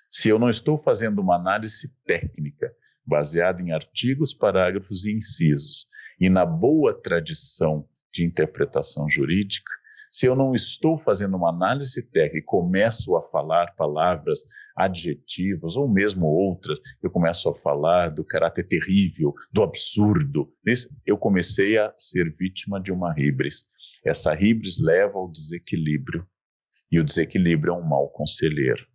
Speaker 2: Se eu não estou fazendo uma análise técnica, baseada em artigos, parágrafos e incisos, e na boa tradição de interpretação jurídica, se eu não estou fazendo uma análise técnica e começo a falar palavras, adjetivos ou mesmo outras, eu começo a falar do caráter terrível, do absurdo, eu comecei a ser vítima de uma híbris. Essa híbris leva ao desequilíbrio, e o desequilíbrio é um mau conselheiro.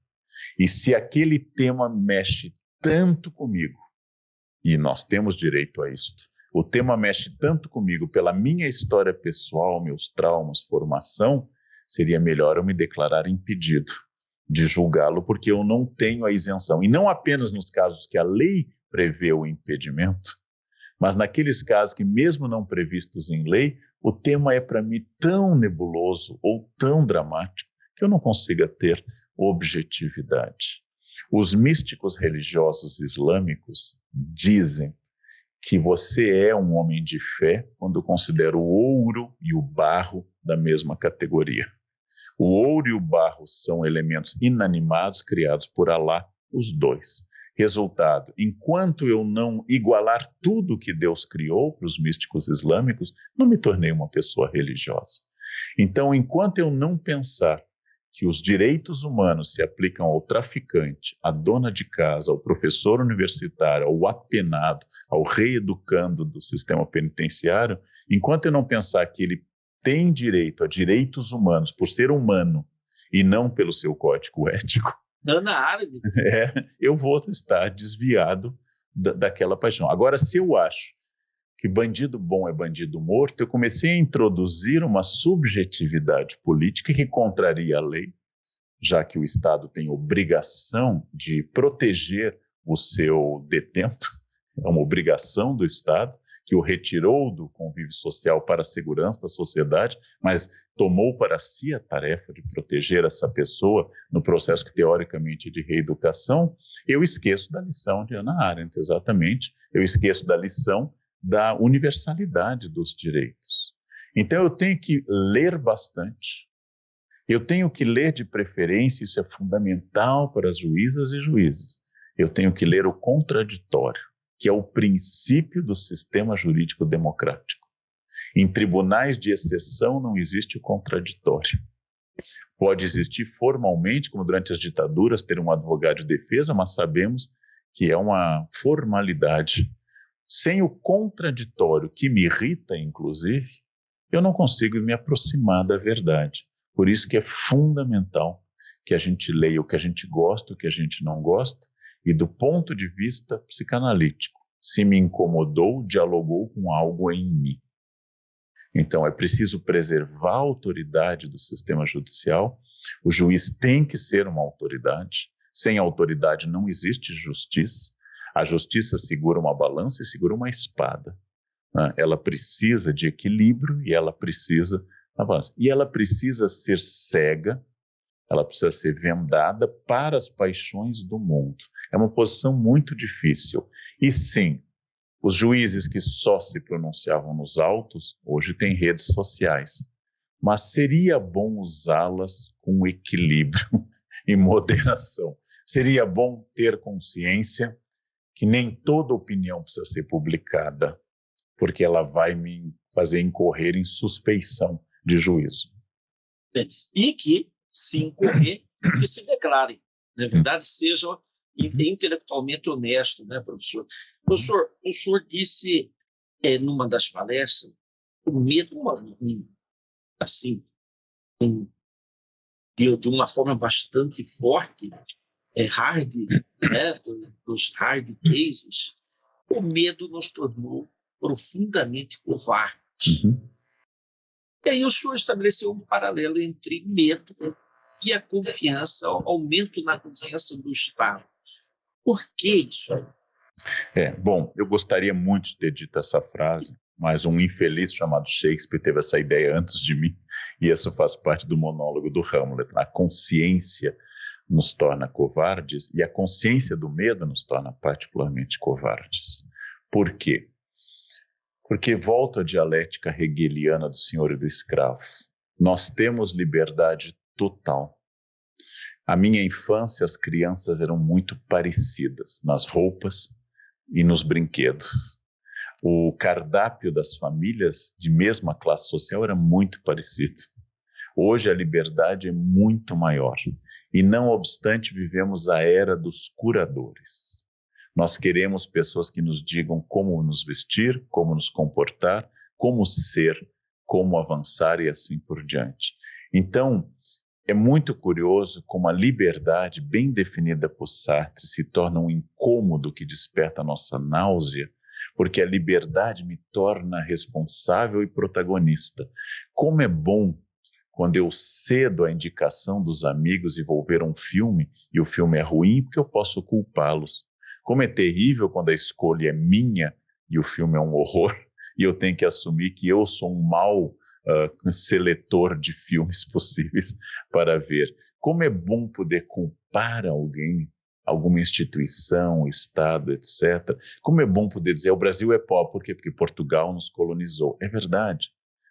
Speaker 2: E se aquele tema mexe tanto comigo, e nós temos direito a isto, o tema mexe tanto comigo pela minha história pessoal, meus traumas, formação, seria melhor eu me declarar impedido de julgá-lo, porque eu não tenho a isenção. E não apenas nos casos que a lei prevê o impedimento, mas naqueles casos que, mesmo não previstos em lei, o tema é para mim tão nebuloso ou tão dramático que eu não consiga ter objetividade. Os místicos religiosos islâmicos dizem que você é um homem de fé quando considera o ouro e o barro da mesma categoria. O ouro e o barro são elementos inanimados criados por Alá, os dois. Resultado, enquanto eu não igualar tudo que Deus criou para os místicos islâmicos, não me tornei uma pessoa religiosa. Então, enquanto eu não pensar que os direitos humanos se aplicam ao traficante, à dona de casa, ao professor universitário, ao apenado, ao reeducando do sistema penitenciário, enquanto eu não pensar que ele tem direito a direitos humanos por ser humano e não pelo seu código ético,
Speaker 1: Hannah Arendt.
Speaker 2: Eu vou estar desviado daquela paixão. Agora, se eu acho que bandido bom é bandido morto, eu comecei a introduzir uma subjetividade política que contraria a lei, já que o Estado tem obrigação de proteger o seu detento, é uma obrigação do Estado, que o retirou do convívio social para a segurança da sociedade, mas tomou para si a tarefa de proteger essa pessoa no processo que, teoricamente, é de reeducação. Eu esqueço da lição de Hannah Arendt, exatamente. Eu esqueço da lição da universalidade dos direitos. Então, eu tenho que ler bastante. Eu tenho que ler de preferência, isso é fundamental para as juízas e juízes. Eu tenho que ler o contraditório, que é o princípio do sistema jurídico democrático. Em tribunais de exceção não existe o contraditório. Pode existir formalmente, como durante as ditaduras, ter um advogado de defesa, mas sabemos que é uma formalidade. Sem o contraditório, que me irrita, inclusive, eu não consigo me aproximar da verdade. Por isso que é fundamental que a gente leia o que a gente gosta, o que a gente não gosta, e do ponto de vista psicanalítico, se me incomodou, dialogou com algo em mim. Então, é preciso preservar a autoridade do sistema judicial. O juiz tem que ser uma autoridade. Sem autoridade não existe justiça. A justiça segura uma balança e segura uma espada, né? Ela precisa de equilíbrio e ela precisa avançar. E ela precisa ser cega, ela precisa ser vendada para as paixões do mundo. É uma posição muito difícil. E sim, os juízes que só se pronunciavam nos autos, hoje têm redes sociais. Mas seria bom usá-las com equilíbrio e moderação. Seria bom ter consciência que nem toda opinião precisa ser publicada, porque ela vai me fazer incorrer em suspeição de juízo.
Speaker 1: E que, se incorrer, que se declare. Na verdade, seja intelectualmente honesto, né, professor? Professor, o senhor disse, numa das palestras, o medo, assim, de uma forma bastante forte, hard, né, dos hard cases, o medo nos tornou profundamente covardes. E aí o senhor estabeleceu um paralelo entre medo e a confiança, o aumento na confiança do Estado. Por que isso aí?
Speaker 2: Bom, eu gostaria muito de ter dito essa frase, mas um infeliz chamado Shakespeare teve essa ideia antes de mim, e isso faz parte do monólogo do Hamlet. A consciência nos torna covardes e a consciência do medo nos torna particularmente covardes. Por quê? Porque volta à dialética hegeliana do senhor e do escravo. Nós temos liberdade total. A minha infância, as crianças eram muito parecidas nas roupas e nos brinquedos. O cardápio das famílias de mesma classe social era muito parecido. Hoje a liberdade é muito maior. E não obstante, vivemos a era dos curadores. Nós queremos pessoas que nos digam como nos vestir, como nos comportar, como ser, como avançar e assim por diante. Então, é muito curioso como a liberdade, bem definida por Sartre, se torna um incômodo que desperta a nossa náusea, porque a liberdade me torna responsável e protagonista. Como é bom quando eu cedo à indicação dos amigos e vou ver um filme, e o filme é ruim, porque eu posso culpá-los. Como é terrível quando a escolha é minha e o filme é um horror, e eu tenho que assumir que eu sou um mau seletor de filmes possíveis para ver. Como é bom poder culpar alguém, alguma instituição, Estado, etc. Como é bom poder dizer, o Brasil é pobre, por quê? Porque Portugal nos colonizou. É verdade.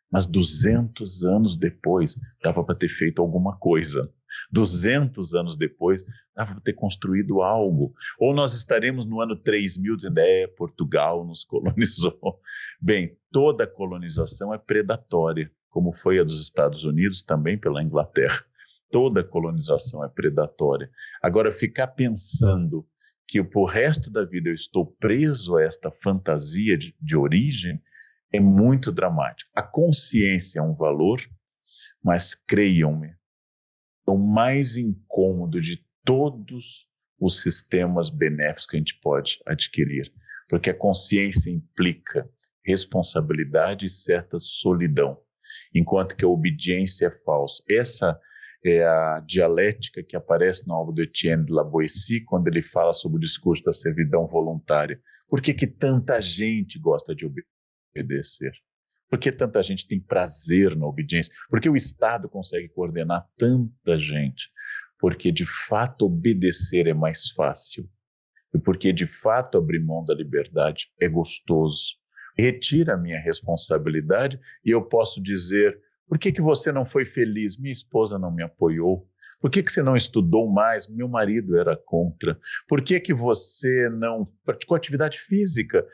Speaker 2: Mas 200 anos depois, dava para ter feito alguma coisa. 200 anos depois, dava para ter construído algo. Ou nós estaremos no ano 3000 dizendo, Portugal nos colonizou. Bem, toda colonização é predatória, como foi a dos Estados Unidos, também pela Inglaterra. Toda colonização é predatória. Agora, ficar pensando que por resto da vida eu estou preso a esta fantasia de origem, é muito dramático. A consciência é um valor, mas creiam-me, é o mais incômodo de todos os sistemas benéficos que a gente pode adquirir, porque a consciência implica responsabilidade e certa solidão, enquanto que a obediência é falsa. Essa é a dialética que aparece no álbum do Etienne de la Boétie, quando ele fala sobre o discurso da servidão voluntária. Por que tanta gente gosta de obedecer? Por que tanta gente tem prazer na obediência? Por que o Estado consegue coordenar tanta gente? Porque, de fato, obedecer é mais fácil. E porque, de fato, abrir mão da liberdade é gostoso. Retira a minha responsabilidade e eu posso dizer, por que você não foi feliz? Minha esposa não me apoiou. Por que você não estudou mais? Meu marido era contra. Por que você não praticou atividade física?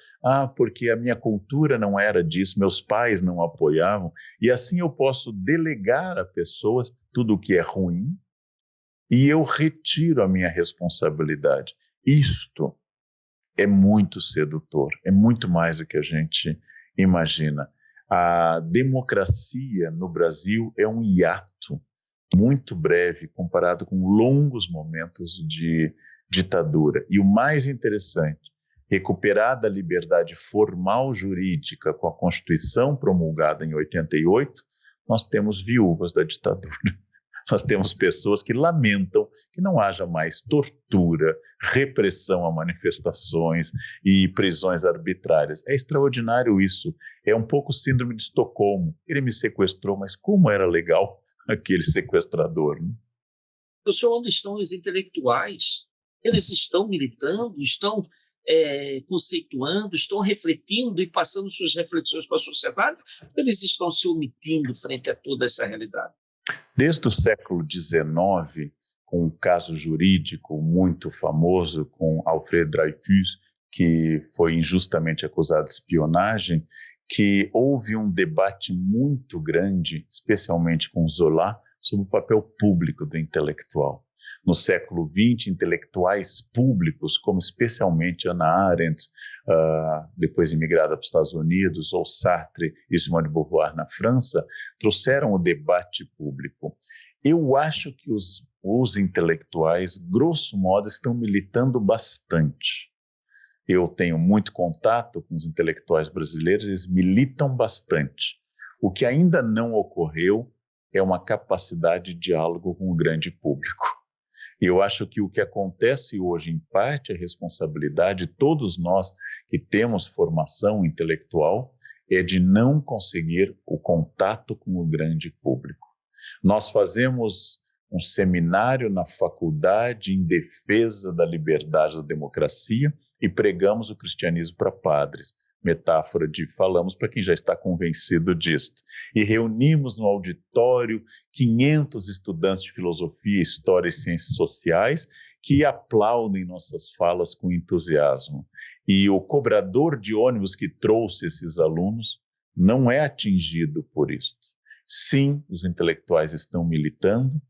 Speaker 2: Porque a minha cultura não era disso, meus pais não apoiavam. E assim eu posso delegar a pessoas tudo o que é ruim e eu retiro a minha responsabilidade. Isto é muito sedutor, é muito mais do que a gente imagina. A democracia no Brasil é um hiato muito breve comparado com longos momentos de ditadura. E o mais interessante, recuperada a liberdade formal jurídica com a Constituição promulgada em 88, nós temos viúvas da ditadura. Nós temos pessoas que lamentam que não haja mais tortura, repressão a manifestações e prisões arbitrárias. É extraordinário isso. É um pouco síndrome de Estocolmo. Ele me sequestrou, mas como era legal aquele sequestrador, né?
Speaker 1: Professor, onde estão os intelectuais? Eles estão militando, estão conceituando, estão refletindo e passando suas reflexões para a sociedade? Eles estão se omitindo frente a toda essa realidade?
Speaker 2: Desde o século XIX, com um caso jurídico muito famoso com Alfred Dreyfus, que foi injustamente acusado de espionagem, que houve um debate muito grande, especialmente com Zola, sobre o papel público do intelectual. No século XX, intelectuais públicos, como especialmente Hannah Arendt, depois imigrada para os Estados Unidos, ou Sartre e Simone de Beauvoir na França, trouxeram o debate público. Eu acho que os intelectuais, grosso modo, estão militando bastante. Eu tenho muito contato com os intelectuais brasileiros, eles militam bastante. O que ainda não ocorreu é uma capacidade de diálogo com o grande público. E eu acho que o que acontece hoje, em parte, é responsabilidade de todos nós que temos formação intelectual, é de não conseguir o contato com o grande público. Nós fazemos um seminário na faculdade em defesa da liberdade da democracia e pregamos o cristianismo para padres. Metáfora de falamos para quem já está convencido disto. E reunimos no auditório 500 estudantes de filosofia, história e ciências sociais que aplaudem nossas falas com entusiasmo. E o cobrador de ônibus que trouxe esses alunos não é atingido por isto. Sim, os intelectuais estão militando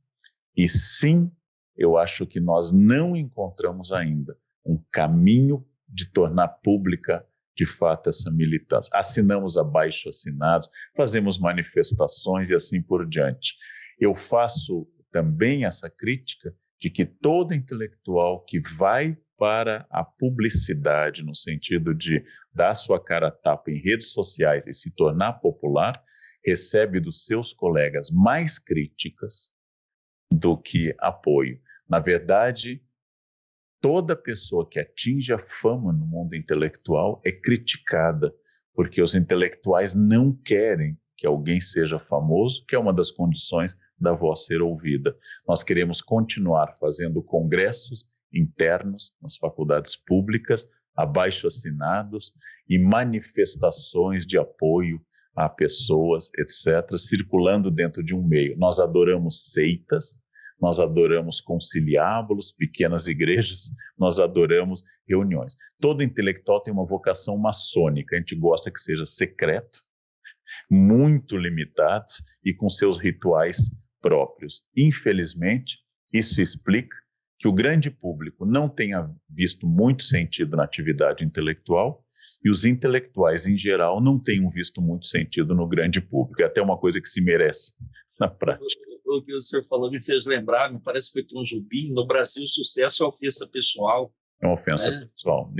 Speaker 2: e sim, eu acho que nós não encontramos ainda um caminho de tornar pública de fato essa militância. Assinamos abaixo-assinados, fazemos manifestações e assim por diante. Eu faço também essa crítica de que todo intelectual que vai para a publicidade, no sentido de dar sua cara a tapa em redes sociais e se tornar popular, recebe dos seus colegas mais críticas do que apoio. Na verdade, toda pessoa que atinge a fama no mundo intelectual é criticada, porque os intelectuais não querem que alguém seja famoso, que é uma das condições da voz ser ouvida. Nós queremos continuar fazendo congressos internos nas faculdades públicas, abaixo-assinados e manifestações de apoio a pessoas, etc., circulando dentro de um meio. Nós adoramos seitas, nós adoramos conciliábulos, pequenas igrejas, nós adoramos reuniões. Todo intelectual tem uma vocação maçônica, a gente gosta que seja secreto, muito limitado e com seus rituais próprios. Infelizmente, isso explica que o grande público não tenha visto muito sentido na atividade intelectual e os intelectuais, em geral, não tenham visto muito sentido no grande público. É até uma coisa que se merece na prática.
Speaker 1: O que o senhor falou me fez lembrar, me parece que foi Tom Jobim, no Brasil, sucesso é ofensa pessoal.
Speaker 2: É uma ofensa pessoal.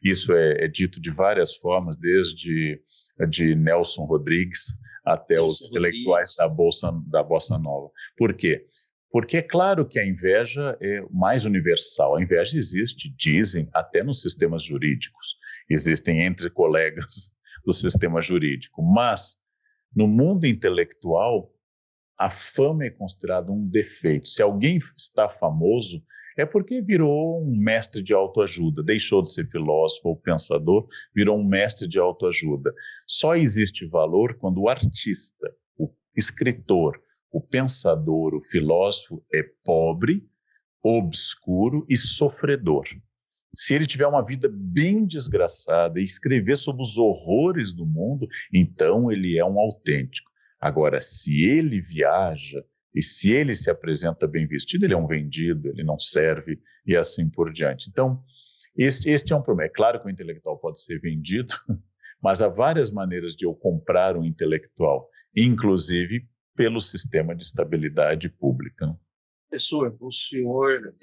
Speaker 2: Isso é dito de várias formas, desde de Nelson Rodrigues até os intelectuais da Bossa Nova. Por quê? Porque é claro que a inveja é mais universal. A inveja existe, dizem, até nos sistemas jurídicos. Existem entre colegas do sistema jurídico. Mas, no mundo intelectual, a fama é considerada um defeito. Se alguém está famoso, é porque virou um mestre de autoajuda. Deixou de ser filósofo ou pensador, virou um mestre de autoajuda. Só existe valor quando o artista, o escritor, o pensador, o filósofo é pobre, obscuro e sofredor. Se ele tiver uma vida bem desgraçada e escrever sobre os horrores do mundo, então ele é um autêntico. Agora, se ele viaja e se ele se apresenta bem vestido, ele é um vendido, ele não serve e assim por diante. Então, este é um problema. É claro que o intelectual pode ser vendido, mas há várias maneiras de eu comprar um intelectual, inclusive pelo sistema de estabilidade pública.
Speaker 1: Professor, o senhor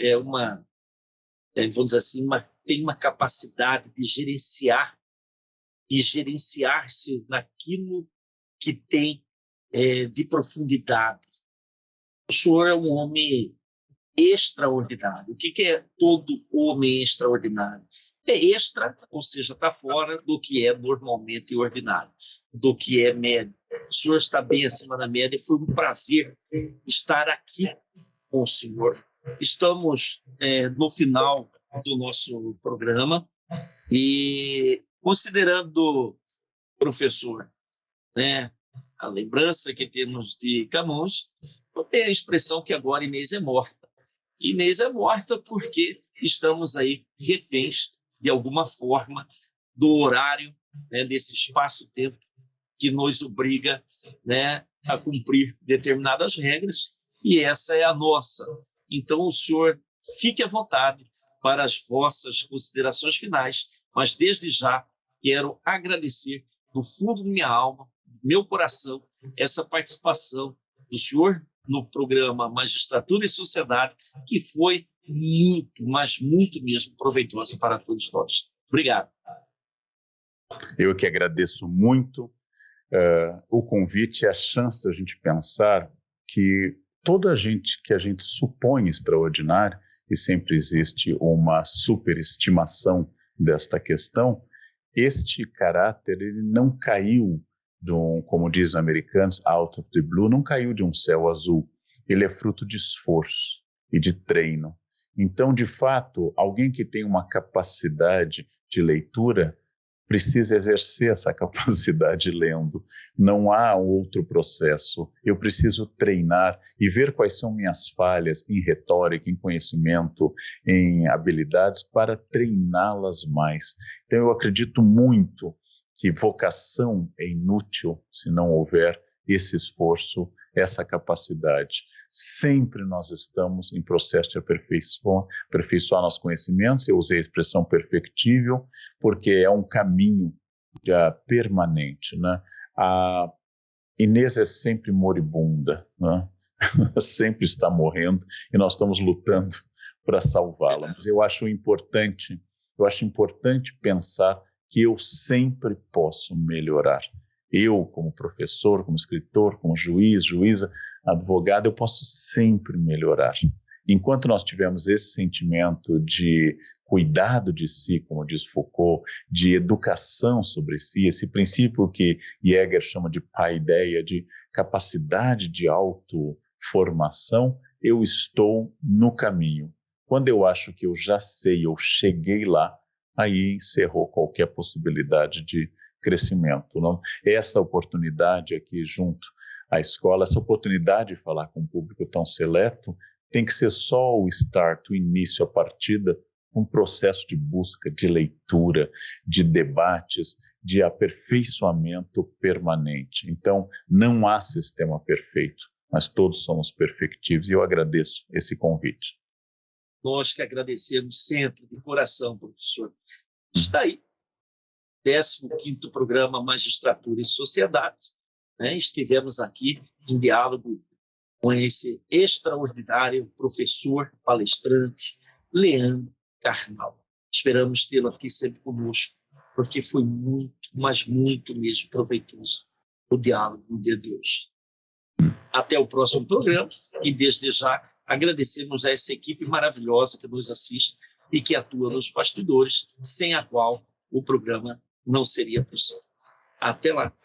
Speaker 1: vamos dizer assim, tem uma capacidade de gerenciar e gerenciar-se naquilo que tem de profundidade. O senhor é um homem extraordinário. O que é todo homem extraordinário? É extra, ou seja, está fora do que é normalmente ordinário, do que é médio. O senhor está bem acima da média e foi um prazer estar aqui com o senhor. Estamos no final do nosso programa e, considerando, professor, né, a lembrança que temos de Camões, tem a expressão que agora Inês é morta. Inês é morta porque estamos aí reféns, de alguma forma, do horário, né, desse espaço-tempo que nos obriga, né, a cumprir determinadas regras, e essa é a nossa. Então, o senhor fique à vontade para as vossas considerações finais, mas desde já quero agradecer do fundo da minha alma, do meu coração, essa participação do senhor no programa Magistratura e Sociedade, que foi muito, mas muito mesmo proveitosa para todos nós. Obrigado.
Speaker 2: Eu que agradeço muito o convite e a chance da gente pensar que toda gente que a gente supõe extraordinária, e sempre existe uma superestimação desta questão, este caráter ele não caiu, como dizem os americanos, out of the blue, não caiu de um céu azul. Ele é fruto de esforço e de treino. Então, de fato, alguém que tem uma capacidade de leitura precisa exercer essa capacidade lendo. Não há outro processo. Eu preciso treinar e ver quais são minhas falhas em retórica, em conhecimento, em habilidades, para treiná-las mais. Então, eu acredito muito que vocação é inútil se não houver esse esforço, essa capacidade. Sempre nós estamos em processo de aperfeiçoar nossos conhecimentos. Eu usei a expressão perfectível, porque é um caminho permanente, né? A Inês é sempre moribunda, né? Sempre está morrendo e nós estamos lutando para salvá-la. Mas eu acho importante pensar que eu sempre posso melhorar. Eu, como professor, como escritor, como juiz, juíza, advogado, eu posso sempre melhorar. Enquanto nós tivermos esse sentimento de cuidado de si, como diz Foucault, de educação sobre si, esse princípio que Jäger chama de paideia, de capacidade de autoformação, eu estou no caminho. Quando eu acho que eu já sei, eu cheguei lá, aí encerrou qualquer possibilidade de crescimento. Não? Essa oportunidade aqui junto à escola, essa oportunidade de falar com um público tão seleto, tem que ser só o start, o início, a partida, um processo de busca, de leitura, de debates, de aperfeiçoamento permanente. Então, não há sistema perfeito, mas todos somos perfectíveis e eu agradeço esse convite.
Speaker 1: Nós que agradecemos sempre, de coração, professor. Está aí, 15º programa Magistratura e Sociedade. Né? Estivemos aqui em diálogo com esse extraordinário professor, palestrante, Leandro Carnal. Esperamos tê-lo aqui sempre conosco, porque foi muito, mas muito mesmo proveitoso o diálogo no dia de hoje. Até o próximo programa e, desde já, agradecemos a essa equipe maravilhosa que nos assiste e que atua nos bastidores, sem a qual o programa não seria possível. Até lá!